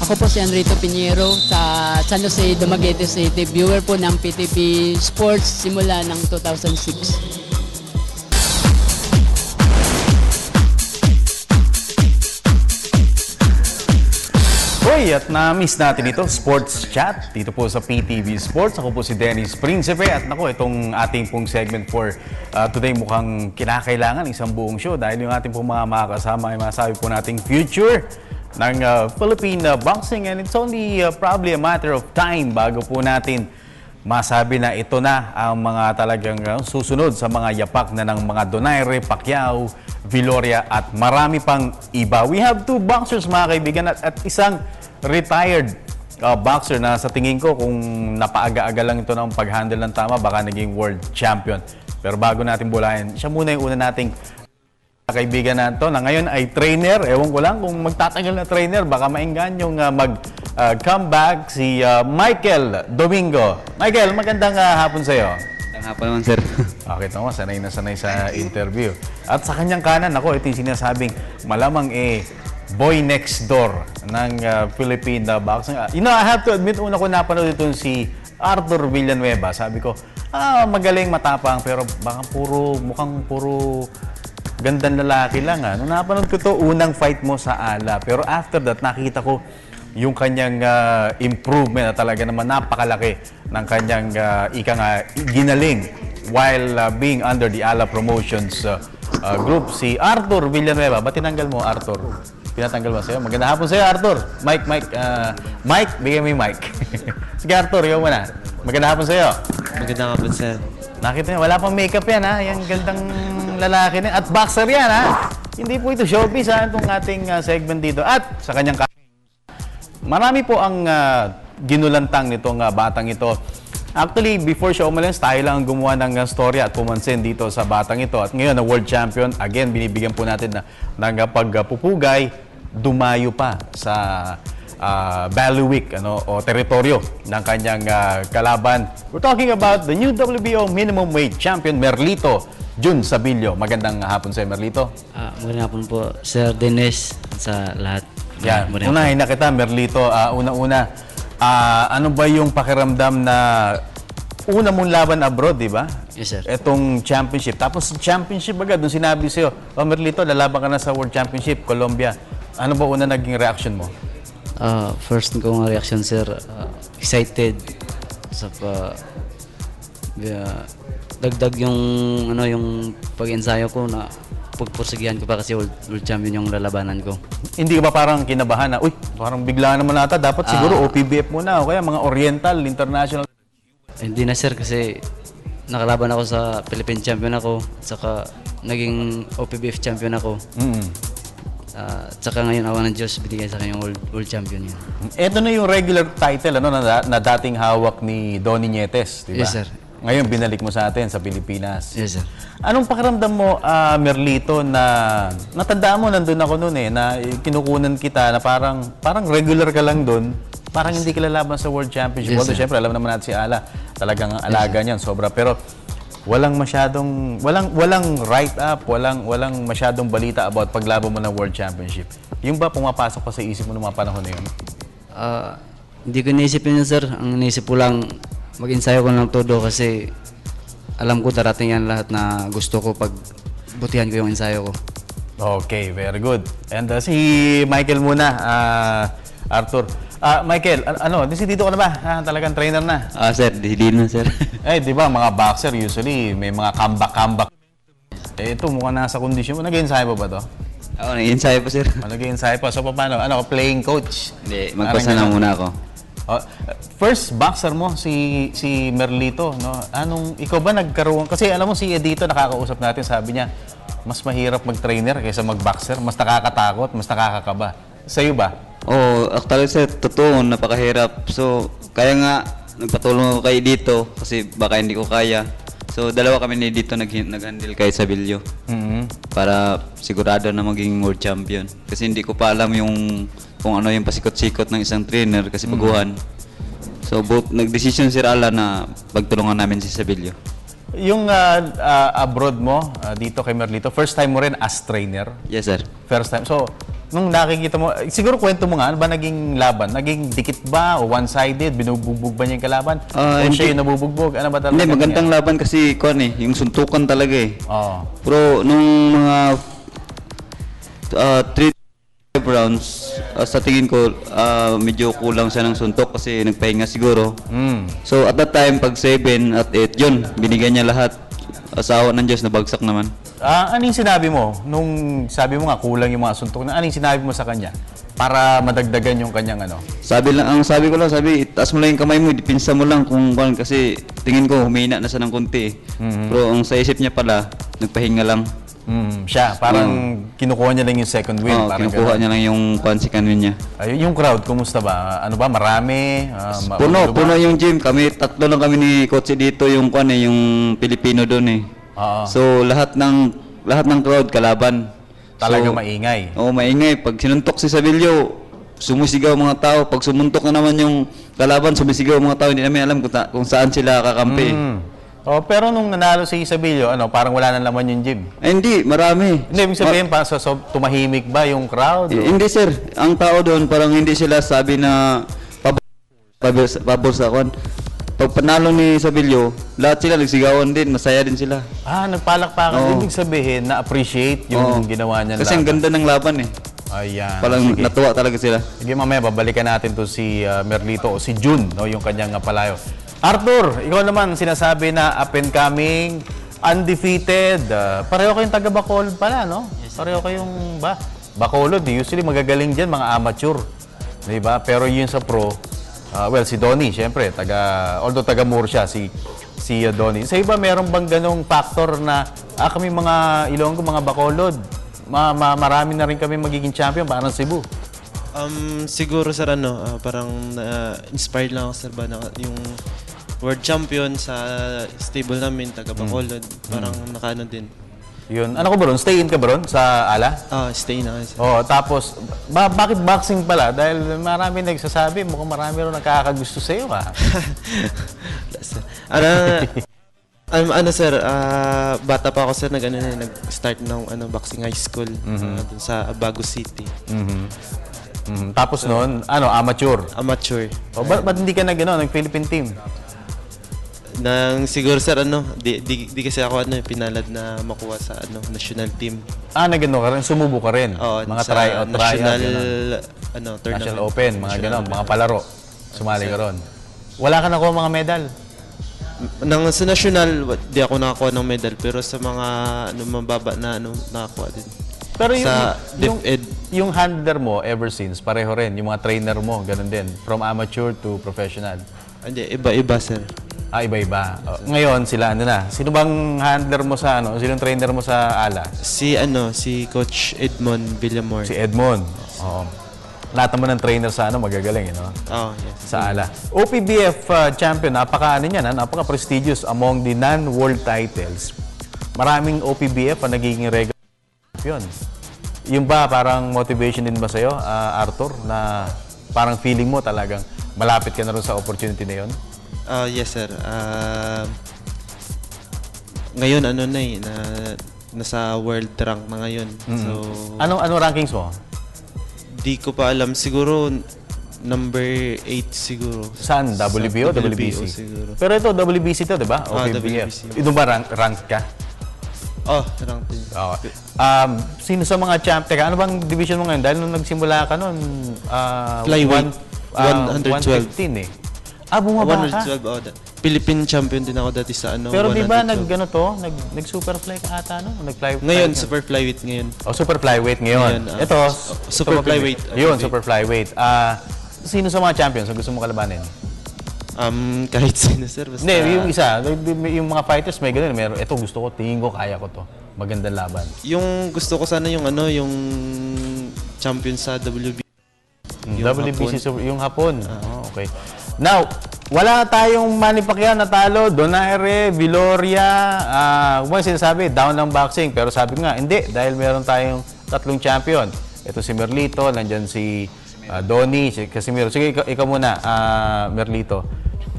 Ako po si Enrito Piñero sa San Jose, Dumaguete City. Viewer po ng PTV Sports simula ng 2006. Hoy, at na-miss natin ito, Sports Chat, dito po sa PTV Sports. Ako po si Dennis Principe at naku, itong ating pong segment for today mukhang kinakailangan isang buong show dahil yung ating pong mga makakasama ay masabi po nating future ng Philippine boxing, and it's only probably a matter of time bago po natin masabi na ito na ang mga talagang susunod sa mga yapak na ng mga Donaire, Pacquiao, Viloria at marami pang iba. We have two boxers mga kaibigan at isang retired boxer na sa tingin ko kung napaaga-aga lang ito ng pag-handle ng tama baka naging world champion. Pero bago natin bulayan, siya muna yung una nating kaibigan na ito na ngayon ay trainer. Ewan ko lang kung magtatagal na trainer, baka mainggan yung mag-comeback si Michael Domingo. Michael, magandang hapon sa'yo. Magandang hapon naman, sir. Okay, ito mo, sanay na sanay sa interview. At sa kanyang kanan, ako, ito yung sinasabing malamang boy next door ng Philippine boxing. You know, I have to admit, una ko napanood ito si Arthur Villanueva. Sabi ko, magaling, matapang, pero baka mukhang puro gandang lalaki lang. Nung napanood ko to, unang fight mo sa ala. Pero after that, nakita ko yung kanyang improvement na talaga naman napakalaki ng kanyang ginaling while being under the ALA Promotions group. Si Arthur Villanueva. Ba't tinanggal mo, Arthur? Pinatanggal ba sa'yo? Magandang hapon sa'yo, Arthur. Mike, bigay mo yung mic. Sige, Arthur, ikaw muna. Magandang hapon sa'yo. Magandang hapon, sir. Nakita niyo, wala pang makeup yan, ha? Yung gandang lalaki na. At boxer yan, ha? Hindi po ito showbiz, ha? Itong ating segment dito. At sa kanyang marami po ang ginulantang nitong batang ito. Actually, before siya umalis, tayo lang ang gumawa ng story at pumansin dito sa batang ito. At ngayon, na world champion, again, binibigyan po natin ng pagpupugay, dumayo pa sa Bailiwick o teritoryo ng kanyang kalaban. We're talking about the new WBO minimum weight champion, Merlito Jun Sabilio. Magandang hapon sa'yo, Merlito. Magandang hapon po, Sir Dennis, sa lahat. Yan, unahin na kita, Merlito. Una-una, ano ba yung pakiramdam na una mong laban abroad, di ba? Yes, sir. Etong championship. Tapos championship agad, doon sinabi sa'yo, Merlito, lalaban ka na sa World Championship, Colombia. Ano ba una naging reaction mo? First kong reaction, sir, excited. Dagdag yung pag-ensayo ko na pagpursigihan ko pa kasi world champion yung lalabanan ko. Hindi ka ba parang kinabahan na, uy, parang bigla naman nata, dapat siguro OPBF muna o kaya mga Oriental, International? Hindi na, sir, kasi nakalaban ako sa Philippine champion ako, saka naging OPBF champion ako. Tsaka ngayon, awa ng Diyos, binigay sa kanya yung world champion yun. Ito na yung regular title na dating hawak ni Donnie Nietes, di ba? Yes, sir. Ngayon, binalik mo sa atin sa Pilipinas. Yes, sir. Anong pakiramdam mo, Merlito, na natandaan mo, nandun ako noon na kinukunan kita na parang regular ka lang doon, parang hindi ka lalaban sa World Championship. Yes, Although, syempre, alam naman natin si Ala, talagang alaga niyan, sobra. Pero, walang write-up, walang masyadong balita about paglaban mo ng World Championship. Yung ba pumapasok pa sa isip mo noong mga panahon na yun? Hindi ko naisip yun, sir. Ang naisip ko lang, mag-ensayo ko ng todo kasi alam ko darating yan lahat na gusto ko pag butihan ko yung ensayo ko. Okay, very good. And si Michael muna, Arthur. Michael, dito ka na ba? Talagang trainer na? Sir, hindi na, sir. Di ba, mga boxer usually may mga comeback. Ito, mukhang nasa kondisyon mo. Nag-ensayo pa ba to? Oo, nag-ensayo pa, sir. Nag-ensayo pa. So, paano? Playing coach? Hindi, magpasa na muna ako. First boxer mo, si Merlito, no? Ikaw ba nagkaroon? Kasi alam mo, si Edito, nakakausap natin, sabi niya, mas mahirap mag-trainer kaysa mag-boxer. Mas nakakatakot, mas nakakakaba. Sa'yo ba? Actually, sir, totoo, napakahirap. So, kaya nga, nagpatulong ako kay dito kasi baka hindi ko kaya. So, dalawa kami ni dito nag-handle kay Sabilio. Para sigurado na maging world champion. Kasi hindi ko pa alam kung ano yung pasikot-sikot ng isang trainer kasi baguhan. So, nag-decision si Ala na pagtulungan namin si Sabilio. Yung abroad mo, dito kay Merlito, first time mo rin as trainer? Yes, sir. First time. So, nung nakikita mo, siguro kwento mo nga, ano ba naging laban? Naging dikit ba o one-sided? Binubugbog ba niya yung kalaban? O siya yung nabubugbog? Ano ba talaga? Hindi, magandang laban kasi yung suntukan talaga eh. Pero nung mga 3 rounds, sa tingin ko, medyo kulang siya ng suntok kasi nagpahinga siguro. So at that time, pag 7 at 8, yun, binigyan niya lahat. Asawa ng Diyos, nabagsak naman. Anong sinabi mo? Nung sabi mo nga, kulang yung mga suntok na, anong sinabi mo sa kanya? Para madagdagan yung kanyang ano? Sabi ko lang, itaas mo lang yung kamay mo, dipinsa mo lang kasi tingin ko, humina na siya ng konti. Pero ang sa isip niya pala, nagpahinga lang. Siya, parang kinukuha niya lang yung second win. Kinukuha niya lang yung second win niya. Yung crowd, kumusta ba? Ano ba, marami? Puno yung gym. Tatlo lang kami ni Coach dito, yung Pilipino doon eh. So lahat ng crowd kalaban. Talagang maingay. Oo, maingay. Pag sinuntok si Sabilio, sumisigaw mga tao. Pag sumuntok na naman yung kalaban, sumisigaw mga tao. Hindi namin alam kung saan sila kakampi. Pero nung nanalo si Sabilio, parang wala na laman yung gym? Hindi, marami. Hindi, ibig sabihin, tumahimik ba yung crowd? Hindi, sir. Ang tao doon, parang hindi sila sabi na pabor sa akin. Pag panalo ni Sabilio, lahat sila nagsigawan din, masaya din sila. Nagpalakpakan. Ibig sabihin, na-appreciate yung ginawa niya. Kasi ang ganda ng laban eh. Ayan. Parang natuwa talaga sila. Sige, mamaya, babalikan natin to si Merlito o si June, yung kanyang palayo. Arthur, ikaw naman sinasabi na up and coming, undefeated. Pareho kayong taga Bacolod pala, no? Yes, pareho kayong Bacolod, usually magagaling dyan, mga amateur. Diba? Pero yun sa pro, si Donnie, syempre, although taga Murcia, si Donnie. Sa iba, meron bang ganong factor na kami mga Ilonggo, mga Bacolod, marami na rin kami magiging champion, parang Cebu? Siguro sir parang inspired lang ako sir yung world champion sa stable namin taga Bacolod, parang nakaano din. Yun. Ano ko ba ron? Stay in ka ba ron sa Ala? Stay na. Sir. Tapos bakit boxing pala? Dahil marami nagsasabi, mukhang marami rin nakakagusto sa iyo sir, bata pa ako sir nag-start ng boxing high school dun sa Bago City. Tapos noon, amateur? Amateur. Ba't hindi ka nag-Philippine team? Siguro sir, di kasi ako pinalad na makuha sa national team. Nagano ka rin? Sumubo ka rin? Mga tryout, national, tournament. National Open, mga gano'n, mga palaro. Sumali ka ron. Wala ka nakuha mga medal? Sa national, di ako nakakuha ng medal, pero sa mga mababa na nakakuha din. Pero yung handler mo ever since, pareho rin. Yung mga trainer mo, ganun din. From amateur to professional. Hindi, iba-iba sir. Iba-iba. Ngayon, sila Sino bang handler mo sinong trainer mo sa Ala? Si Coach Edmond Villamor. Si Edmond. lahat naman ng trainer sa magagaling, Yes. Sa ALA. OPBF champion, napaka-prestigious among the non-world titles. Maraming OPBF ang nagiging regular champion. Yung ba, parang motivation din ba sa'yo, Arthur, na parang feeling mo talagang malapit ka na rin sa opportunity na yun? Yes, sir. Ngayon, nasa world rank na ngayon. So, Ano rankings mo? di ko pa alam. Siguro, number 8 siguro. Saan? WBO? WBC? siguro. Pero ito, WBC to, di ba? OPBF. WBC. Ito ba ranked ka? Rank din. Oo. Sino sa mga champ? Teka, ano bang division mo ngayon? Dahil nung nagsimula ka nun, Flyweight. 115 bumaba ka. 112. Philippine champion din ako dati sa Pero di ba 112. nag-superfly ka ata, no? Ngayon, super flyweight ngayon. Super flyweight ngayon. Ito, super flyweight. Yun, super flyweight. Sino sa mga champions ang gusto mo kalabanin? Kahit sino, sir. Basta... Hindi, yung isa. Yung mga fighters may ganun. Ito gusto ko, tingin ko, kaya ko to. Magandang laban. Yung gusto ko sana yung champion sa WBC. WBC, yung Hapon. Okay. Now, wala tayong Manny Pacquiao natalo, Donaire, Viloria, kung sinasabi, down ng boxing. Pero sabi nga, hindi, dahil meron tayong 3 champion. Ito si Merlito, nandyan si Donnie, si Casimiro. Sige, ikaw muna, Merlito.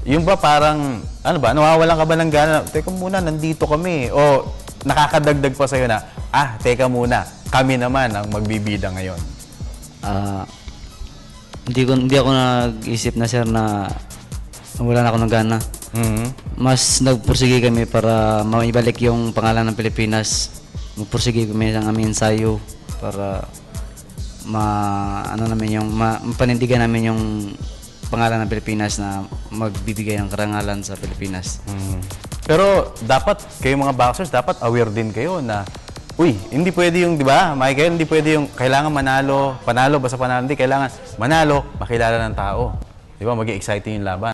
Yung ba parang, nawawalan ka ba ng gana? Teka muna, nandito kami. O nakakadagdag pa sa'yo na, teka muna, kami naman ang magbibida ngayon. Hindi ako nag-isip na, sir, na wala na ako ng gana. Mas nagpursige kami para maibalik yung pangalan ng Pilipinas. Magpursige kami ng aming ensayo para mapanindigan namin yung pangalan ng Pilipinas na magbibigay ng karangalan sa Pilipinas. Pero dapat, kayo mga boxers, dapat aware din kayo na hindi pwede yung, di ba, Michael, hindi pwede yung kailangan panalo, basta panalo, hindi, kailangan manalo, makilala ng tao. Di ba, maging exciting yung laban.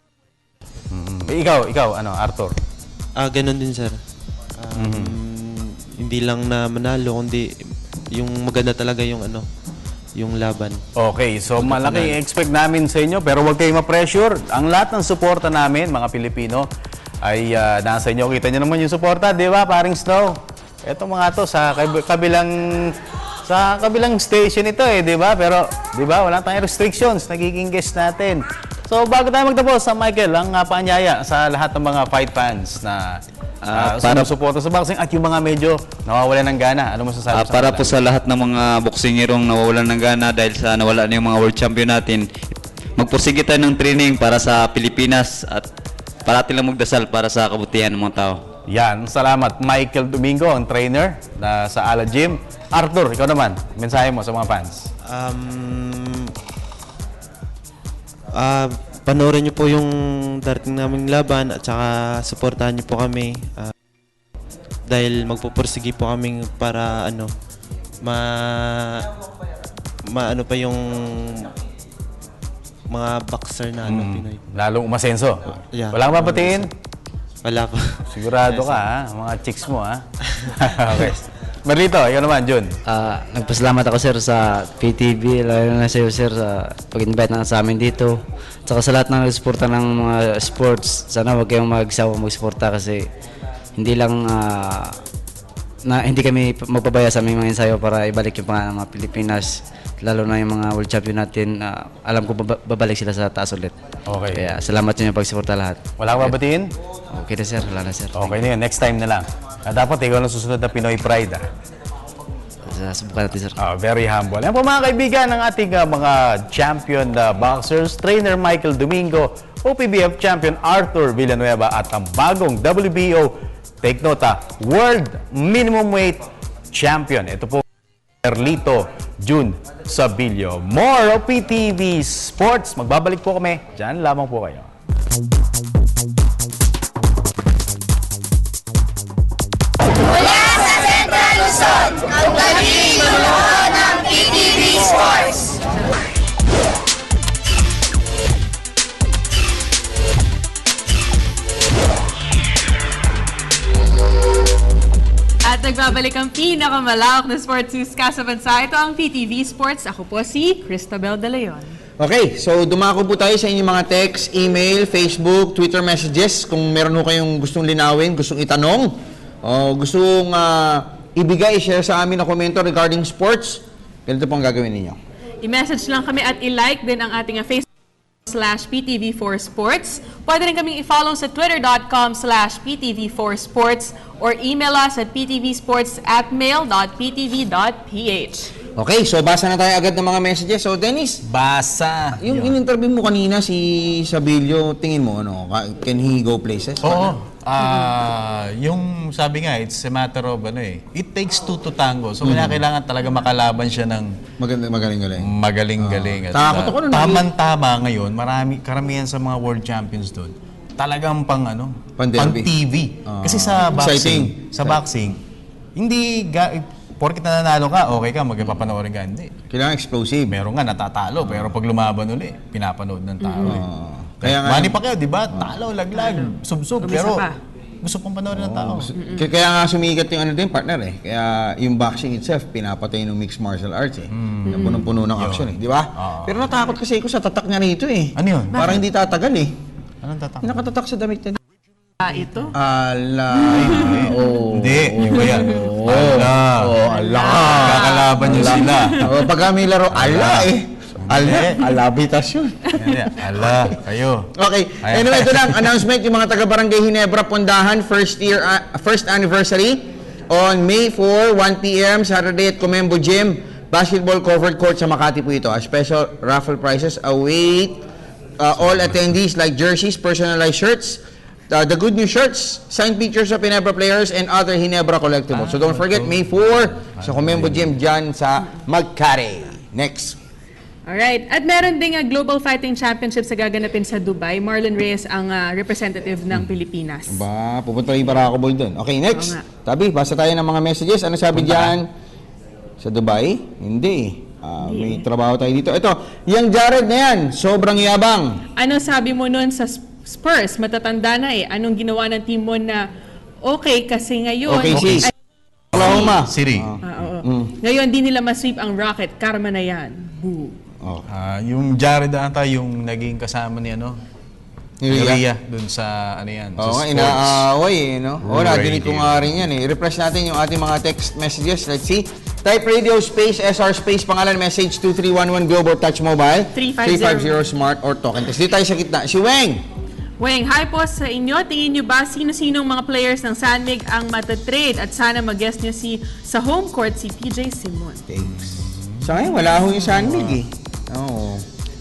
Ikaw, Arthur? Ganun din, sir. Hindi lang na manalo, kundi yung maganda talaga yung yung laban. Okay, so malaki expect namin sa inyo, pero huwag kayong ma-pressure. Ang lahat ng suporta namin, mga Pilipino, ay nasa inyo. Kita nyo naman yung suporta, di ba, paring Snow? Ito mga to sa kabilang station ito di ba? Pero di ba wala tayong restrictions, nagiging guest natin. So bago tayo magtapos, Michael, ang paanyaya sa lahat ng mga fight fans na sumusuporta sa boxing at yung mga medyo nawawalan ng gana. Ano masasabi sa para po sa lahat ng mga boxingerong nawawalan ng gana dahil sa nawala na yung mga world champion natin, magpursige tayo ng training para sa Pilipinas at parati lang magdasal para sa kabutihan ng mga tao. Yan, salamat. Michael Domingo, ang trainer sa ALA Gym. Arthur, ikaw naman, mensahe mo sa mga fans. Panoorin niyo po yung darating naming laban at saka suportahan niyo po kami. Dahil magpupursige po kami para ano pa yung mga boxer na Pinoy. Lalong umasenso. Yeah. Walang mapatiin? Wala pa. Sigurado ka, mga chicks mo, Okay. Merlito, ikaw naman, Jun. Nagpasalamat ako, sir, sa PTV, lalo na sa iyo, sir, sa pag-invite na sa amin dito. Tsaka sa lahat ng nagsuporta ng mga sports, sana huwag kayong magsawa magsuporta kasi hindi lang hindi kami magpabaya sa aming mga ensayo para ibalik yung pangalan ng mga Pilipinas. Lalo na yung mga world champion natin, alam ko babalik sila sa taas ulit. Okay. Kaya salamat nyo yung pagsuporta lahat. Wala kang babatiin? Okay na, sir. Wala na, sir. Okay na yun. Next time na lang. Dapat ikaw lang susunod na Pinoy Pride, Subukan natin, sir. Very humble. Yan po mga kaibigan ng ating mga champion boxers, trainer Michael Domingo, OPBF champion Arthur Villanueva at ang bagong WBO, take note, World Minimum Weight Champion. Ito po, Merlito Jun Sabilio. More of PTV Sports. Magbabalik po kami. Diyan lamang po kayo. Mula sa Central Luzon, ang galing ng PTV Sports. At At nagbabalik ang pinakamalawak na sports news sa bansa. Ito ang PTV Sports. Ako po si Cristabel De Leon. Okay, so dumako po tayo sa inyong mga text, email, Facebook, Twitter messages. Kung meron po kayong gustong linawin, gustong itanong, o gustong ibigay, share sa amin na komento regarding sports, ganito po ang gagawin ninyo. I-message lang kami at i-like din ang ating Facebook.com/PTV4Sports. Pwede rin kaming i-follow sa Twitter.com/PTV4Sports or email us at ptvsports@mail.ptv.ph. Okay, so basa na tayo agad ng mga messages. So Dennis, basa. Yung in-interview mo kanina si Sabilio, tingin mo ano, can he go places? Oo. Yung sabi nga, it's a matter of it takes two to tango. So kailangan talaga makalaban siya ng magaling-galing. Magaling-galing. Takot ako nun. Tama ngayon, karamihan sa mga world champions doon, talagang pang TV. Kasi sa boxing, hindi porkit nanalo ka, okay ka, magpapanoorin ka, hindi. Kailangan explosive. Meron nga natatalo, pero pag lumaban uli, pinapanood ng tao. Kaya nga, Manny Pacquiao, di ba? Talo, laglag, subsub, pero gusto pong panoorin ng tao. Kaya nga sumikat yung partner eh. Kaya yung boxing itself, pinapatay ng mixed martial arts eh. Yung punong-puno ng action eh, di ba? Pero natakot kasi ako sa tatak niya rito eh. Ano yun? Parang hindi tatagal eh. Anong tatak? Yung nakatatak sa damit niya. Ito? Hindi, iba yan. Ala. Kakalaban niyo sila. Pag kami laro, alabitasyon. Ala, kayo. Okay, anyway, ito lang, announcement yung mga taga-Barangay Ginebra, Pondahan, first anniversary on May 4, 1 p.m. Saturday at Comembo Gym, basketball covered court sa Makati po ito. A special raffle prizes await all attendees like jerseys, personalized shirts, the good news shirts, signed pictures of Ginebra players, and other Ginebra collectibles. So don't forget, May 4 sa Comembo Gym dyan sa Magkare. Next. Alright. At meron ding Global Fighting Championship sa gaganapin sa Dubai. Marlon Reyes ang representative ng Pilipinas. Ba, pupunta rin para ako ball doon. Okay, next. Tabi, basa tayo ng mga messages. Ano sabi dyan? Sa Dubai? Hindi. May trabaho tayo dito. Ito, yung Jared na yan, sobrang yabang. Ano sabi mo nun sa Spurs? Matatanda na eh. Anong ginawa ng team mo na okay kasi ngayon... Okay, Oklahoma City. Ngayon, di nila masweep ang Rocket. Karma na yan. Boo. Yung Jared ata yung naging kasama ni Ria dun sa sports. Inaaway no? Nadinig ko nga rin yan eh. Refresh natin yung ating mga text messages. Let's see. Type radio space SR space pangalan message 2311 Global Touch Mobile 350 Smart or Token. Dito tayo sa gitna. Si Weng. Weng, hi po sa inyo. Tingin nyo ba sino-sinong mga players ng San Mig ang matatrade at sana mag-guest nyo sa home court si PJ Simon? Thanks. Sa ngayon, wala ho yung San Mig eh.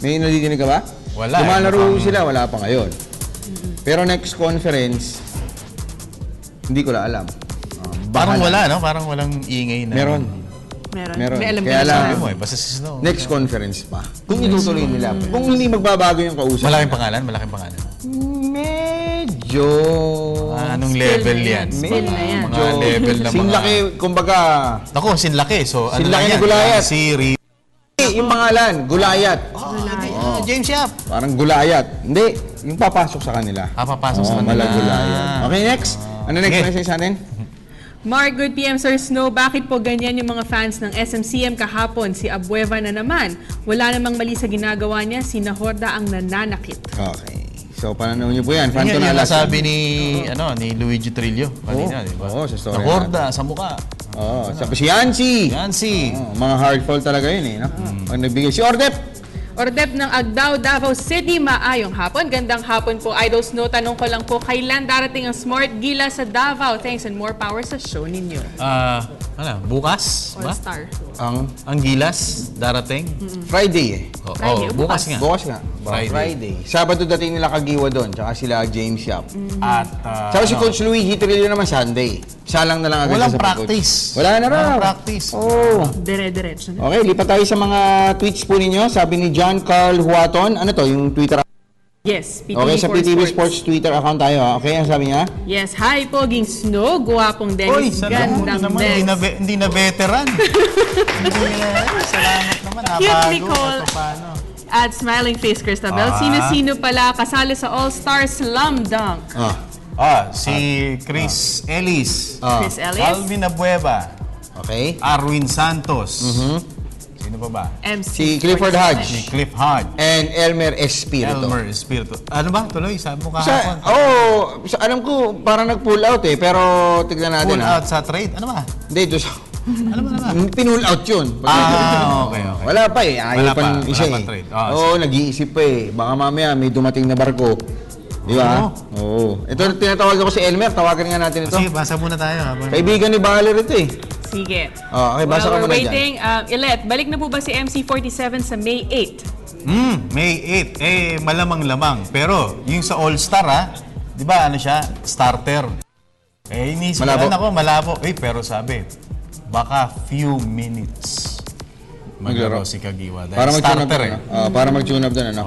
May nadidinig ka ba? Wala. Lumalaro sila, wala pa ngayon. Pero next conference, hindi ko na alam. Parang wala, no? Parang walang ingay na. Meron. May alam Kaya lang, Snow. next conference pa. Kung itutuloy nila. Kung hindi magbabago yung kausap. Malaking pangalan? Medyo... Anong level yan? Mga level na mga... Sinlaki, kumbaga... Ako, sinlaki. So, sinlaki ni Gulayat. Yung pangalan, Gulayat. James Yap. Parang Gulayat. Hindi, yung papasok sa kanila. Papasok sa kanila. Gulayat. Okay, next. Ano next message sa atin? Mark, good PM, Sir Snow. Bakit po ganyan yung mga fans ng SMCM kahapon? Si Abueva na naman. Wala namang mali sa ginagawa niya. Si Nahorda ang nananakit. Okay. So, pananaw niyo po yan. Fan to na sabi ni Luigi Trillo kanina, di ba? Oo, sa story. Nahorda sa mukha. Oo. Si Yancy. Mga hard fall talaga yun eh. No? Pag nagbigay. Si Ordep ng Agdao, Davao City. Maayong hapon. Gandang hapon po, Idol Snow. Tanong ko lang po, kailan darating ang Smart Gila sa Davao? Thanks and more power sa show ninyo. Bukas? All-Star. Ang Gilas darating? Friday eh. Bukas nga. Bukas nga. Friday. Sabado dating nila Kagiwa doon, tsaka sila James Yap. At saka si Coach Luigi Trillo naman Sunday. Salang na lang agad walang sa practice. Wala na raw. Walang practice. Dire-diretso na. Okay, lipat tayo sa mga tweets po ninyo. Sabi ni John Carl Huaton, ano to, yung Twitter? Yes, PTV okay, sa PTV Sports Twitter account tayo. Okay, ang sabi niya? Yes, hi Poging Snow, guwapong Dennis, gandang Dennis. Hindi na veteran. Salamat naman. Cute Nicole. At Smiling Face Cristabel. Sino-sino pala kasali sa All-Star Slam Dunk? Si Chris Ellis. Chris Ellis. Alvin Abueva. Okay. Arwin Santos. Sino pa ba? Si Clifford Hodge. Si Cliff Hodge. And Elmer Espiritu. Elmer Espiritu. Ano ba? Tuloy, sabi mo Sa, kahapon. alam ko, parang nag-pull out eh. Pero tignan natin. Pull out sa trade? Ano ba? Hindi, ito sa... Ano ba naman? Pinull out yun. Okay. Wala pa eh. Ayaw Wala pa pa isa eh. trade. Nag-iisip pa eh. Baka mamaya may dumating na barko. Di ba? Oo. Ito, tinatawag ako si Elmer. Tawagan nga natin ito. Sige, basa muna tayo. Kaibigan ni Baler ito eh. Sige. Okay, basa ka While muna we're waiting, Ilet, balik na po ba si MC47 sa May 8? May 8. Malamang-lamang. Pero, yung sa All-Star di ba ano siya? Starter. Inisip ko, malabo. Pero sabi, baka few minutes maglaro si Kagiwa. Para mag-tune up para mag-tune up doon.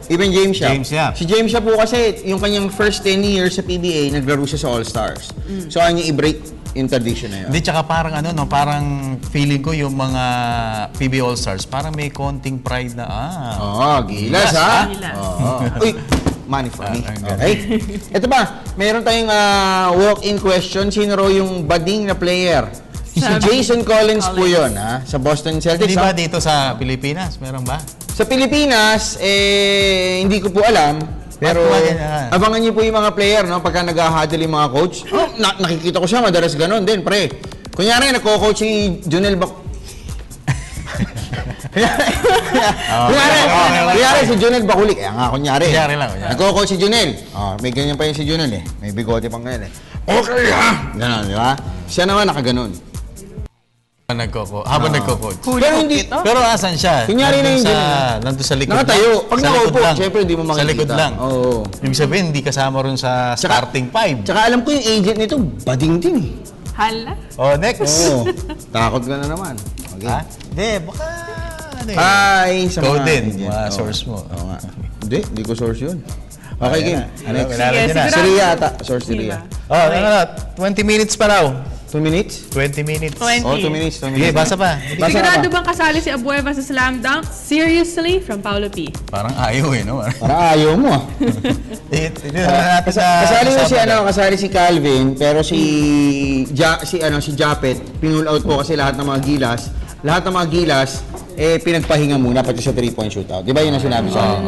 Even James Yap. Si James Yap po kasi, yung kanyang first 10 years sa PBA, naglaro siya sa All-Stars. So, kanya i-break yung tradition na yun. Hindi, tsaka parang parang feeling ko yung mga PBA All-Stars, parang may konting pride na, gilas ha? Uy, money for me. Okay. Ito ba, meron tayong walk-in question. Sino raw yung bading na player? Si Jason Collins po yun, sa Boston Celtics. Hindi ba dito sa Pilipinas? Meron ba? Sa Pilipinas, hindi ko po alam. Pero abangan niyo po yung mga player, no? Pagka nag-huddle yung mga coach. Nakikita ko siya, madalas ganon din, pre. Kunyari, nagko-coach si Junel Kunyari si Junel Bakulik. Kaya nga, kunyari. Nagko-coach si Junel. May ganyan pa yun si Junel eh. May bigote pang ganyan eh. Okay ganon, di ba? Siya naman nakaganon. Habang nagko-coach. Pero asan siya? Kunyari na yung nandun sa likod nakatayo. Pag nakaupo, syempre hindi mo makikita. Sa likod lang. Oo. Ibig sabihin, hindi kasama rin sa starting 5. Tsaka alam ko yung agent nito, bading din eh. Hala? Next. Takot ka na naman. Okay. Hindi, baka Hi! Ikaw din, mga source mo. Oo nga. Hindi ko source yun. Okay, game. Si Ria ata. Source si Ria. 20 minutes pa raw. 2 minutes? 20 minutes. 20. 2 minutes. Sige, basa pa. Sigurado bang kasali si Abueva sa slam dunk? Seriously? From Paulo P. Parang ayaw no? Parang ayaw mo kasali si Calvin, pero si Japet, pinull out po kasi lahat ng mga gilas, pinagpahinga muna pati sa 3-point shootout. Di ba yun ang sinabi sa akin?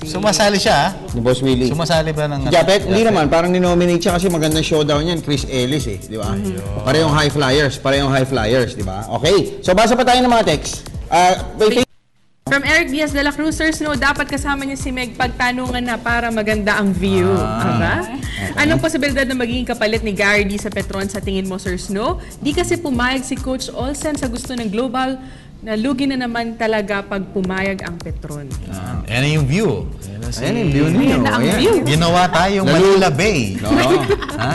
Sumasali siya Ni Boss Willie. Sumasali ba ng... Si Japet, hindi naman. Parang ninominate siya kasi magandang showdown yan. Chris Ellis eh. Di ba? Parehong high flyers. Di ba? Okay. So, basa pa tayo ng mga text. From Eric Diaz de la Cruz, Sir Snow, dapat kasama niya si Meg pagtanungan na para maganda ang view. Anong posibilidad na magiging kapalit ni Gary D sa Petron sa tingin mo, Sir Snow? Di kasi pumayag si Coach Olsen sa gusto ng global, nalugi na naman talaga pag pumayag ang Petron. Yan yung view. Ayan yung view ninyo. Ginawa tayong Manila Bay.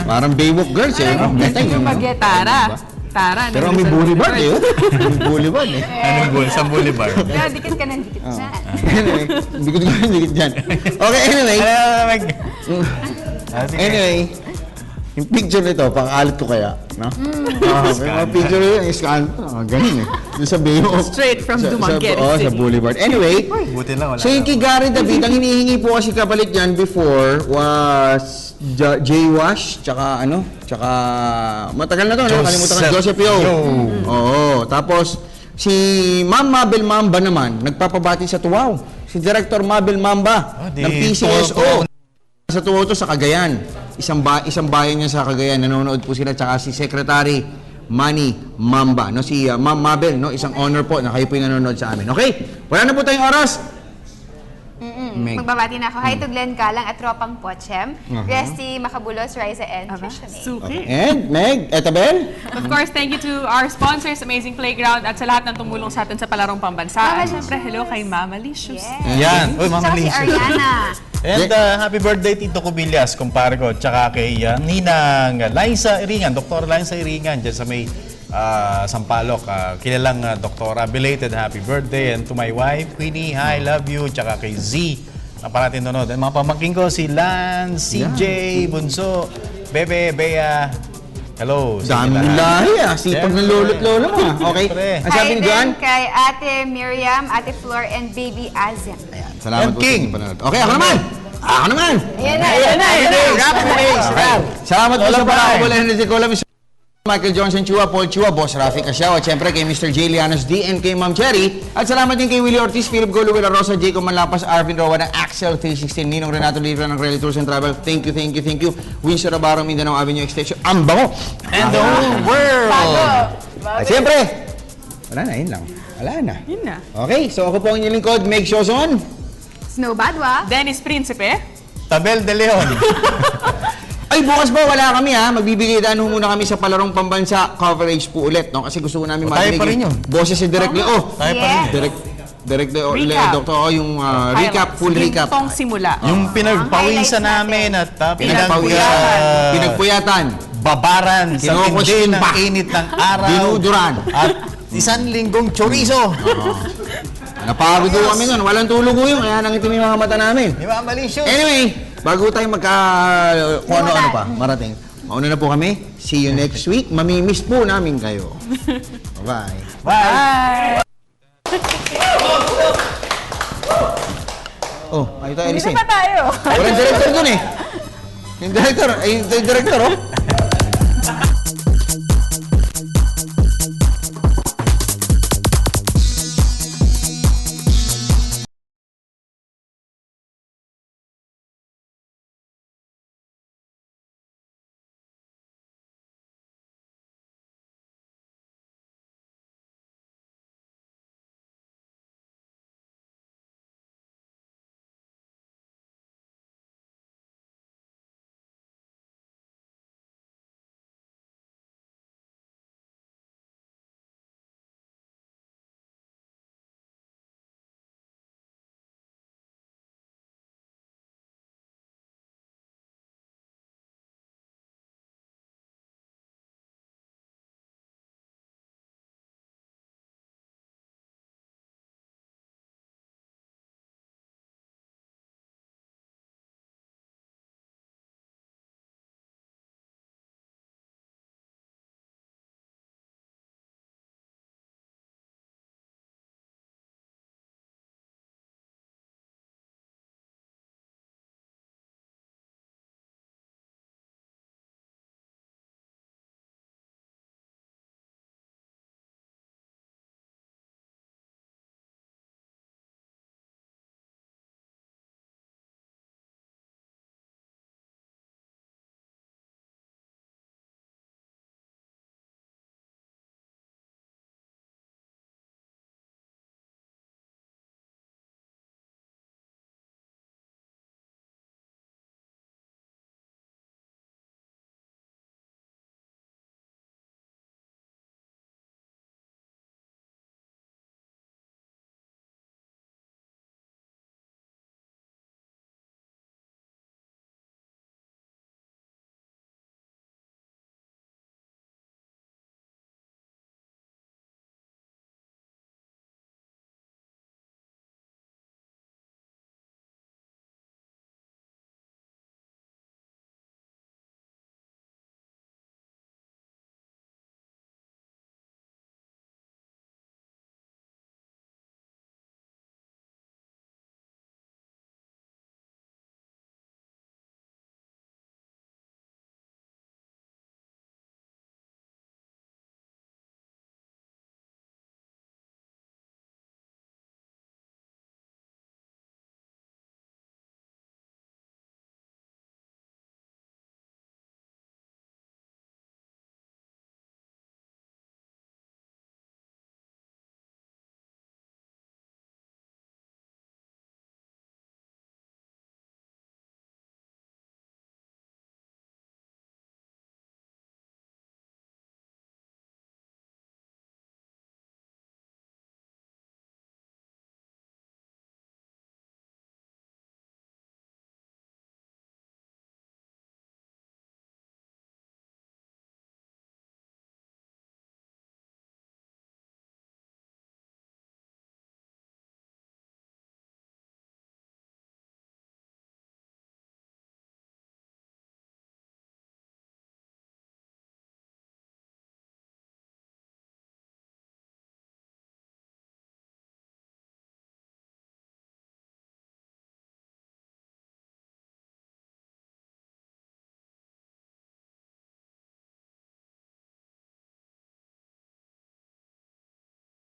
Parang Baywalk Girls eh. Tara. Pero may boulevard eh. May boulevard eh. Sa boulevard? Kaya dikit ka ng dikit dyan. Dikit dyan. Okay, anyway. Yung picture nito, pang-alit ko kaya, no? May mga picture yun, scan. Ganun eh. Yung sa Baywalk. Straight from Dumaguete City. Sa boulevard. Anyway, so yung kay Gary David, ang hinihingi po kasi kapalit yan before was J-Wash, tsaka matagal na to, nakalimutan ko, Joseph Yo. Oo. Tapos, si Ma'am Mabel Mamba naman, nagpapabati sa Tuwaw. Si Director Mabel Mamba ng PCSO. Sa Tuwaw to sa Cagayan. Isang bayan niya sa Cagayan. Nanonood po sila. Tsaka si Secretary Manny Mamba. No? Si Ma'am Mabel, no? Isang honor po na kayo po yung nanonood sa amin. Okay? Wala na po tayong oras. Magbabati na ako. Hi to Glenn Galang at Tropang Pochem, Resty Macabulos, Riza, and Trishamay. Suki. And Meg, Etabel? Of course, thank you to our sponsors, Amazing Playground, at sa lahat ng tumulong sa atin sa palarong pambansa. At syempre, hello kay Mama Licious. Yan. Uy, Mama Licious. Tsaka si Ariana. And happy birthday Tito Cubillas, kumpare ko, tsaka kay Ninang Liza Iringan, Dr. Liza Iringan, dyan sa may Sampaloc, kilalang doktora. Belated happy birthday. And to my wife, Queenie, hi, love you. Tsaka kay Z, na parating nunod. And mga pamangking ko, si Lance, CJ, Bunso, Bebe, Bea. Hello. Daming lahi Sipag ng lolo't lolo mo Okay. Ang sabi ni John? Kay Ate Miriam, Ate Flor, and Baby Azem. Ayan. Salamat po sa inyong panonood. Okay, ako naman. Ako naman! Ayan na. Rap and race. Salamat po sa pakakabula ni Nicola, Mr. Michael Johnson Chua, Paul Chua, Boss Rafi Casiao, at syempre kay Mr. J. Lianos D and kay Ma'am Cherry. At salamat din kay Willie Ortiz, Philip Golo, Willa Rosa, Jacob Manlapas, Arvin Roa ng Axel 316, Ninong Renato Livra ng Rally Tours and Travel. Thank you. Winsor Navarro, Mindanao Avenue Extension. Ang bango! And the whole world! At syempre, wala na, yun lang. Wala na. Yun na. Okay, so ako po ang inyong lingkod, Meg Shozon. Snow Badwa. Dennis Prinsipe. Tabel de Leon. Ay, bukas ba wala kami ha? Magbibigay daan muna kami sa palarong pambansa coverage po ulit, no? Kasi gusto ko namin tayo pa rin yun. Boses si Direk Leo. Tayo pa rin. Direk Leo, Recap. Doktor, yung recap, full recap. Gintong simula. Yung pinagpawisan namin at Pinagpuyatan. babaran sa tindi ng init ng araw. Dinuduran. At isang linggong chorizo. Napagod ko kami nun. Walang tulog ko yun. Kaya nangitim yung mga mata namin. Di ba, malicious? Anyway, bago tayo kung ano pa, marating. Mauna na po kami. See you next week. Mamimiss po namin kayo. Bye-bye. Bye! Oh, ay tayo alisin. Hindi na pa tayo. Walang director dun eh. Yung director, oh.